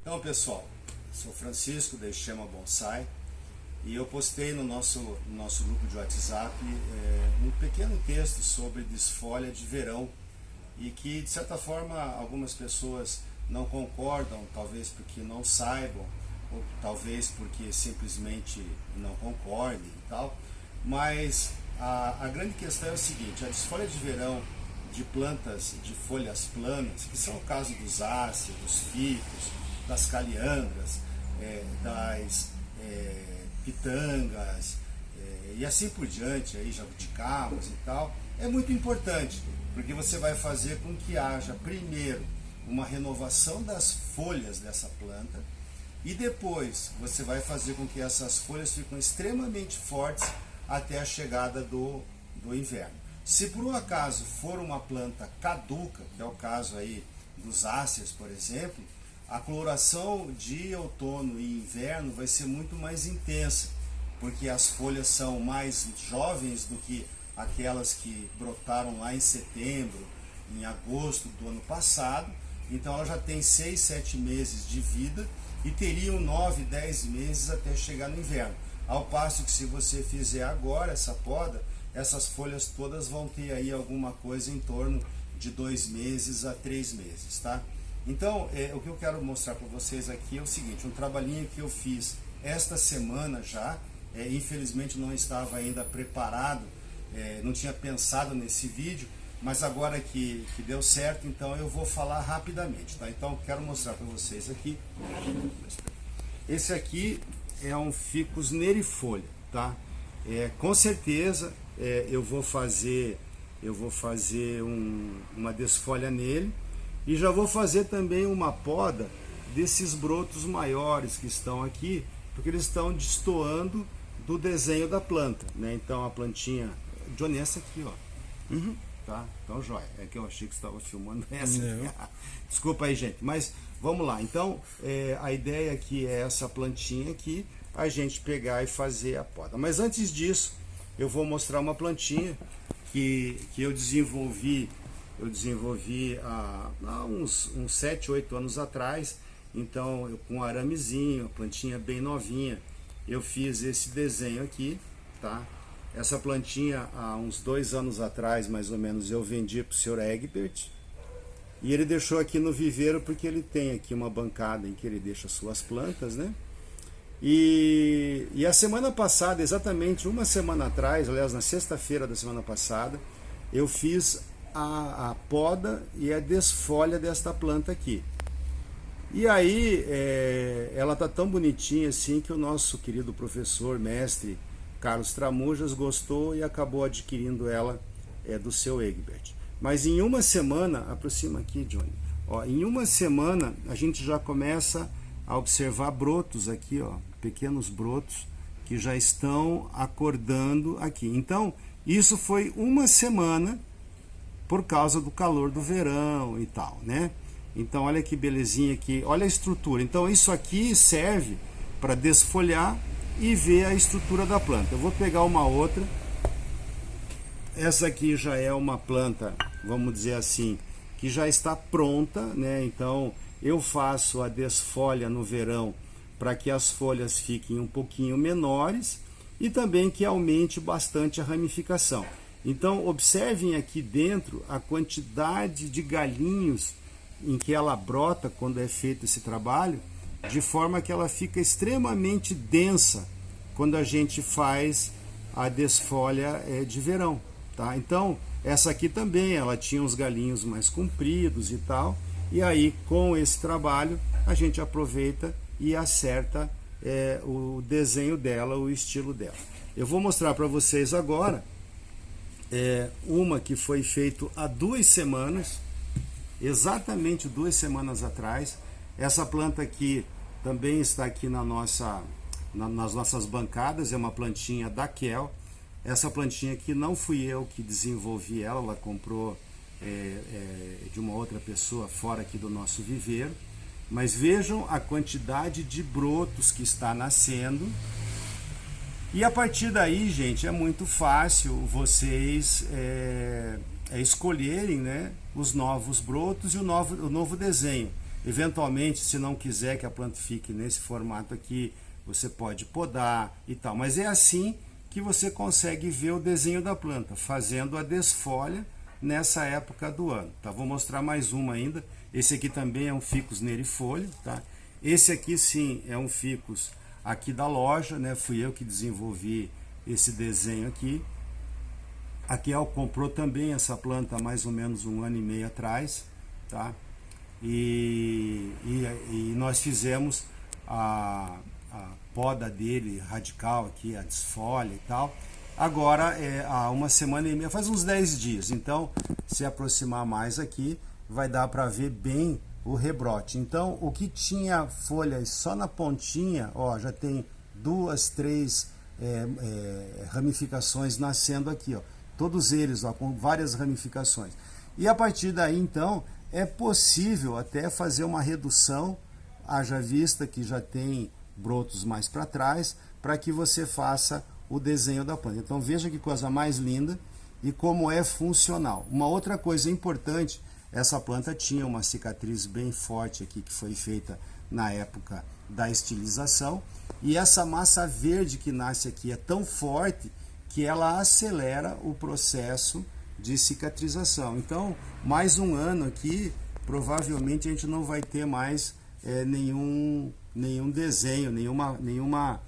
Então, pessoal, sou Francisco da Extrema Bonsai e eu postei no nosso grupo de WhatsApp um pequeno texto sobre desfolha de verão e que, de certa forma, algumas pessoas não concordam, talvez porque não saibam, ou talvez porque simplesmente não concordem e tal, mas a grande questão é o seguinte: a desfolha de verão de plantas de folhas planas, que são o caso dos ácidos, dos ficus, das caliandras, das pitangas e assim por diante, aí, jabuticabas e tal, é muito importante, porque você vai fazer com que haja primeiro uma renovação das folhas dessa planta e depois você vai fazer com que essas folhas fiquem extremamente fortes até a chegada do inverno. Se por um acaso for uma planta caduca, que é o caso aí dos áceas, por exemplo, a coloração de outono e inverno vai ser muito mais intensa, porque as folhas são mais jovens do que aquelas que brotaram lá em setembro, em agosto do ano passado. Então ela já tem 6, 7 meses de vida e teriam 9, 10 meses até chegar no inverno. Ao passo que, se você fizer agora essa poda, essas folhas todas vão ter aí alguma coisa em torno de 2 meses a 3 meses, tá? Então, o que eu quero mostrar para vocês aqui é o seguinte: um trabalhinho que eu fiz esta semana já, infelizmente não estava ainda preparado, não tinha pensado nesse vídeo, mas agora que deu certo, então eu vou falar rapidamente, tá? Então, quero mostrar para vocês aqui. Esse aqui é um ficus nerifolha, tá? Com certeza eu vou fazer uma desfolha nele. E já vou fazer também uma poda desses brotos maiores que estão aqui, porque eles estão destoando do desenho da planta, né? Então a plantinha, Johnny, essa aqui, ó. Tá? Então, joia. É que eu achei que você estava filmando essa aqui. Desculpa aí, gente. Mas vamos lá. Então, a ideia aqui é essa plantinha aqui, a gente pegar e fazer a poda. Mas antes disso, eu vou mostrar uma plantinha que eu desenvolvi há uns 7, 8 anos atrás. Então, com um aramezinho, plantinha bem novinha, eu fiz esse desenho aqui, tá? Essa plantinha, há uns 2 anos atrás, mais ou menos, eu vendi para o Sr. Egbert, e ele deixou aqui no viveiro, porque ele tem aqui uma bancada em que ele deixa suas plantas, né? E a semana passada, exatamente uma semana atrás, aliás, na sexta-feira da semana passada, eu fiz a poda e a desfolha desta planta aqui. E aí ela tá tão bonitinha assim que o nosso querido professor, mestre Carlos Tramujas, gostou e acabou adquirindo ela do seu Egbert. Mas em uma semana, aproxima aqui, Johnny, ó, em uma semana a gente já começa a observar brotos aqui, ó, pequenos brotos que já estão acordando aqui. Então isso foi uma semana por causa do calor do verão e tal, né? Então olha que belezinha aqui, olha a estrutura. Então isso aqui serve para desfolhar e ver a estrutura da planta. Eu vou pegar uma outra. Essa aqui já é uma planta, vamos dizer assim, que já está pronta, né? Então eu faço a desfolha no verão para que as folhas fiquem um pouquinho menores e também que aumente bastante a ramificação. Então observem aqui dentro a quantidade de galinhos em que ela brota quando é feito esse trabalho, de forma que ela fica extremamente densa quando a gente faz a desfolha de verão, tá? Então essa aqui também, ela tinha uns galinhos mais compridos e tal, e aí com esse trabalho a gente aproveita e acerta o desenho dela, o estilo dela. Eu vou mostrar para vocês agora uma que foi feito há 2 semanas, exatamente 2 semanas atrás. Essa planta aqui também está aqui nas nossas bancadas, é uma plantinha da Kel. Essa plantinha aqui não fui eu que desenvolvi ela, ela comprou de uma outra pessoa fora aqui do nosso viveiro. Mas vejam a quantidade de brotos que está nascendo. E a partir daí, gente, é muito fácil vocês escolherem, né, os novos brotos e o novo desenho. Eventualmente, se não quiser que a planta fique nesse formato aqui, você pode podar e tal. Mas é assim que você consegue ver o desenho da planta, fazendo a desfolha nessa época do ano. Tá? Vou mostrar mais uma ainda. Esse aqui também é um ficus nerifolio, tá? Esse aqui sim é um ficus aqui da loja, né? Fui eu que desenvolvi esse desenho aqui. A Kiel comprou também essa planta há mais ou menos 1 ano e meio atrás, tá? E nós fizemos a poda dele radical aqui, a desfolha e tal. Agora, há 1 semana e meia, faz uns 10 dias. Então, se aproximar mais aqui, vai dar para ver bem o rebrote. Então, o que tinha folhas só na pontinha, ó, já tem 2, 3 ramificações nascendo aqui, ó. Todos eles, ó, com várias ramificações. E a partir daí, então, é possível até fazer uma redução, haja vista que já tem brotos mais para trás, para que você faça o desenho da planta. Então veja que coisa mais linda e como é funcional. Uma outra coisa importante, essa planta tinha uma cicatriz bem forte aqui que foi feita na época da estilização, e essa massa verde que nasce aqui é tão forte que ela acelera o processo de cicatrização. Então, mais 1 ano aqui, provavelmente a gente não vai ter mais nenhum desenho, nenhuma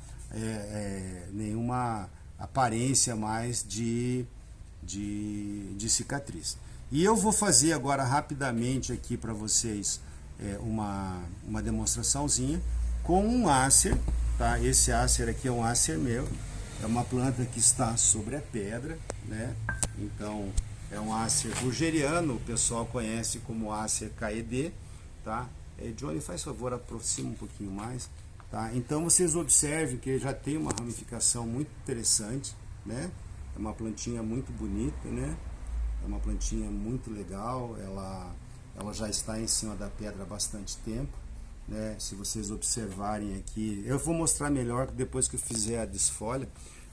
aparência mais de cicatriz. E eu vou fazer agora rapidamente aqui para vocês uma demonstraçãozinha com um Acer, tá? Esse Acer aqui é um Acer meu, é uma planta que está sobre a pedra, né? Então é um Acer rugeriano, o pessoal conhece como Acer KED, tá? Johnny, faz favor, aproxima um pouquinho mais, tá? Então vocês observem que ele já tem uma ramificação muito interessante, né? É uma plantinha muito bonita, né? É uma plantinha muito legal, ela já está em cima da pedra há bastante tempo, né? Se vocês observarem aqui, eu vou mostrar melhor depois que eu fizer a desfolha,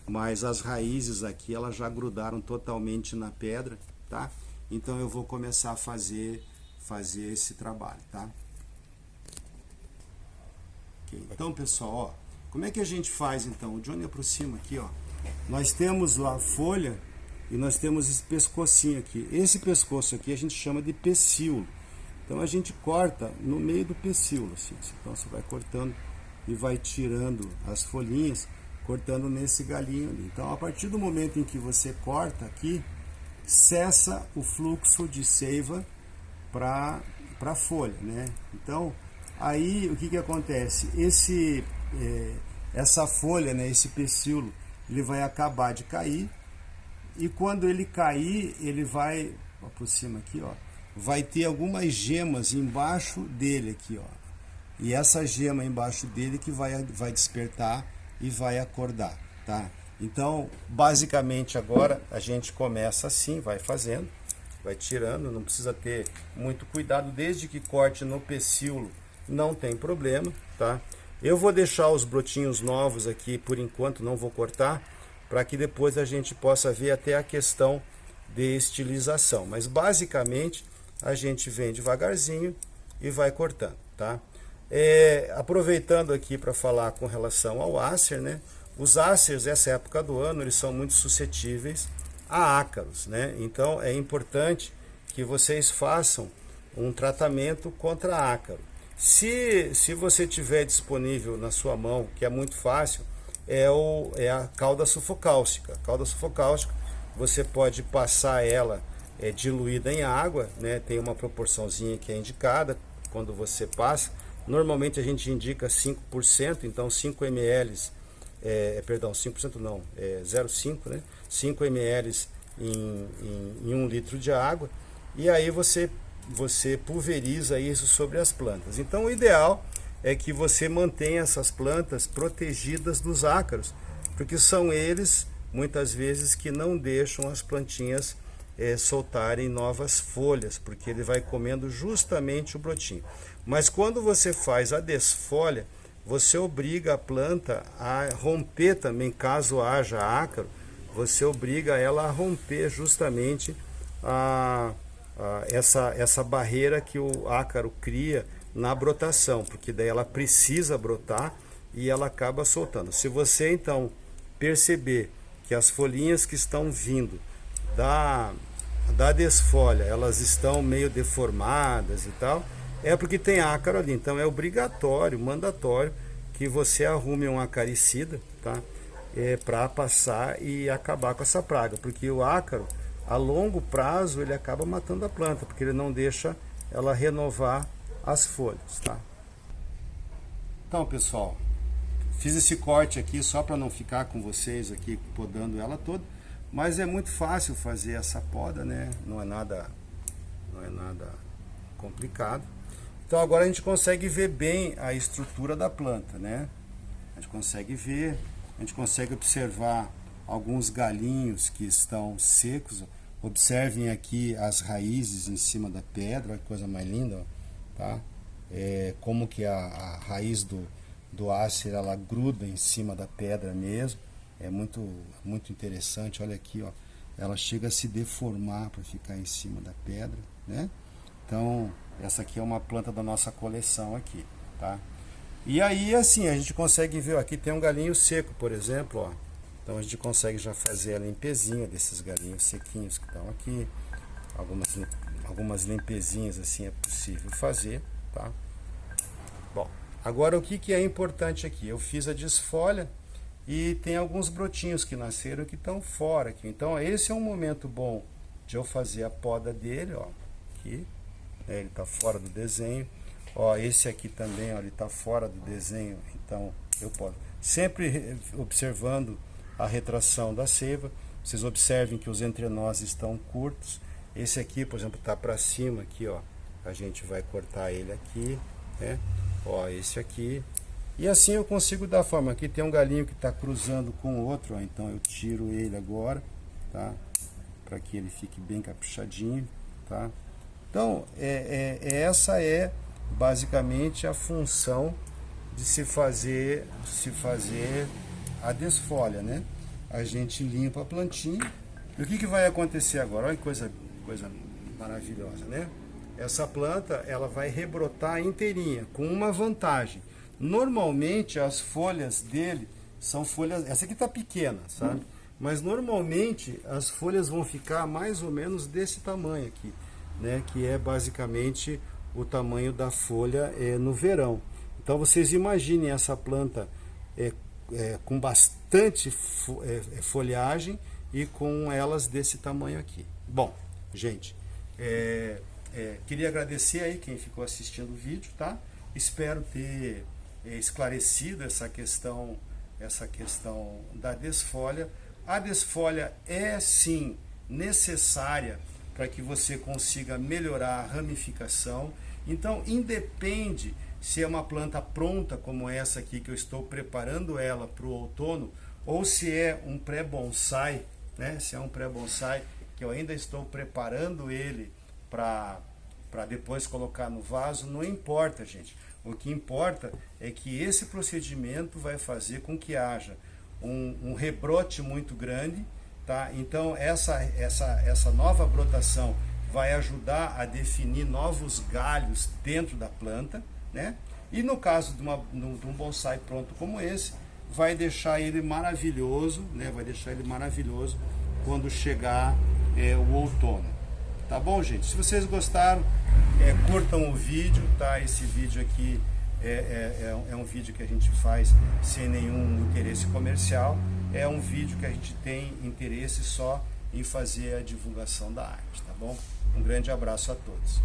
mas as raízes aqui elas já grudaram totalmente na pedra, tá? Então eu vou começar a fazer esse trabalho, tá? Okay. Então, pessoal, ó, como é que a gente faz então? O Johnny aproxima aqui, ó. Nós temos lá a folha e nós temos esse pescocinho aqui. Esse pescoço aqui a gente chama de pecíolo. Então a gente corta no meio do pecíolo, assim. Então você vai cortando e vai tirando as folhinhas, cortando nesse galinho ali. Então a partir do momento em que você corta aqui, cessa o fluxo de seiva para a folha, né? Então aí o que acontece? Essa folha, né, esse pecíolo, ele vai acabar de cair, e quando ele cair, ele vai, aproxima aqui, ó, vai ter algumas gemas embaixo dele aqui, ó. E essa gema embaixo dele que vai despertar e vai acordar, tá? Então, basicamente agora a gente começa assim, vai fazendo, vai tirando, não precisa ter muito cuidado, desde que corte no pecíolo, não tem problema, tá? Eu vou deixar os brotinhos novos aqui por enquanto, não vou cortar, para que depois a gente possa ver até a questão de estilização. Mas basicamente a gente vem devagarzinho e vai cortando, tá? Aproveitando aqui para falar com relação ao Acer, né? Os Acers, essa época do ano, eles são muito suscetíveis a ácaros, né? Então é importante que vocês façam um tratamento contra ácaro. Se você tiver disponível na sua mão, que é muito fácil, é a calda sulfocálcica. A calda sulfocálcica, você pode passar ela diluída em água, né? Tem uma proporçãozinha que é indicada quando você passa. Normalmente a gente indica 5%, então 5 ml, perdão, 5% não, 0,5, né? 5 ml em 1 litro de água, e aí você pulveriza isso sobre as plantas. Então o ideal é que você mantenha essas plantas protegidas dos ácaros, porque são eles, muitas vezes, que não deixam as plantinhas soltarem novas folhas, porque ele vai comendo justamente o brotinho. Mas quando você faz a desfolha, você obriga a planta a romper também, caso haja ácaro, você obriga ela a romper justamente essa barreira que o ácaro cria na brotação, porque daí ela precisa brotar e ela acaba soltando. Se você então perceber que as folhinhas que estão vindo da desfolha, elas estão meio deformadas e tal, é porque tem ácaro ali. Então é obrigatório, mandatório, que você arrume um acaricida, tá? Para passar e acabar com essa praga, porque o ácaro, a longo prazo, ele acaba matando a planta, porque ele não deixa ela renovar as folhas, tá? Então, pessoal, fiz esse corte aqui só para não ficar com vocês aqui podando ela toda, mas é muito fácil fazer essa poda, né? Não é nada complicado. Então agora a gente consegue ver bem a estrutura da planta, né? A gente consegue ver, a gente consegue observar alguns galinhos que estão secos. Observem aqui as raízes em cima da pedra, que coisa mais linda, ó, tá? Como que a raiz do Acer, ela gruda em cima da pedra mesmo. É muito interessante. Olha aqui, ó, ela chega a se deformar para ficar em cima da pedra, né? Então essa aqui é uma planta da nossa coleção aqui, tá? E aí assim a gente consegue ver, ó, aqui tem um galinho seco, por exemplo, ó. Então a gente consegue já fazer a limpezinha desses galinhos sequinhos que estão aqui. Algumas limpezinhas assim é possível fazer, tá? Bom, agora o que é importante aqui? Eu fiz a desfolha e tem alguns brotinhos que nasceram que estão fora aqui. Então esse é um momento bom de eu fazer a poda dele, ó, aqui, né, ele está fora do desenho. Ó, esse aqui também, ó, ele está fora do desenho, então eu posso sempre observando a retração da seiva. Vocês observem que os entrenós estão curtos. Esse aqui, por exemplo, está para cima aqui, ó. A gente vai cortar ele aqui, né? Ó, esse aqui. E assim eu consigo dar forma. Aqui tem um galinho que está cruzando com o outro, ó, então eu tiro ele agora, tá? Para que ele fique bem caprichadinho, tá? Então, essa é basicamente a função de se fazer a desfolha, né? A gente limpa a plantinha. E o que vai acontecer agora? Olha que coisa maravilhosa, né? Essa planta, ela vai rebrotar inteirinha, com uma vantagem. Normalmente as folhas dele são folhas, essa aqui tá pequena, sabe? Mas normalmente as folhas vão ficar mais ou menos desse tamanho aqui, né? Que é basicamente o tamanho da folha no verão. Então vocês imaginem essa planta com bastante folhagem e com elas desse tamanho aqui. Bom, gente, queria agradecer aí quem ficou assistindo o vídeo, tá? Espero ter esclarecido essa questão da desfolha. A desfolha é sim necessária para que você consiga melhorar a ramificação. Então, independe se é uma planta pronta como essa aqui, que eu estou preparando ela para o outono, ou se é um pré-bonsai, né? Se é um pré-bonsai que eu ainda estou preparando ele para depois colocar no vaso, não importa, gente. O que importa é que esse procedimento vai fazer com que haja um rebrote muito grande, tá? Então essa nova brotação vai ajudar a definir novos galhos dentro da planta, né? E no caso de um bonsai pronto como esse, vai deixar ele maravilhoso, né? Vai deixar ele maravilhoso quando chegar o outono. Tá bom, gente? Se vocês gostaram, curtam o vídeo, tá? Esse vídeo aqui é um vídeo que a gente faz sem nenhum interesse comercial. É um vídeo que a gente tem interesse só em fazer a divulgação da arte, tá bom? Um grande abraço a todos.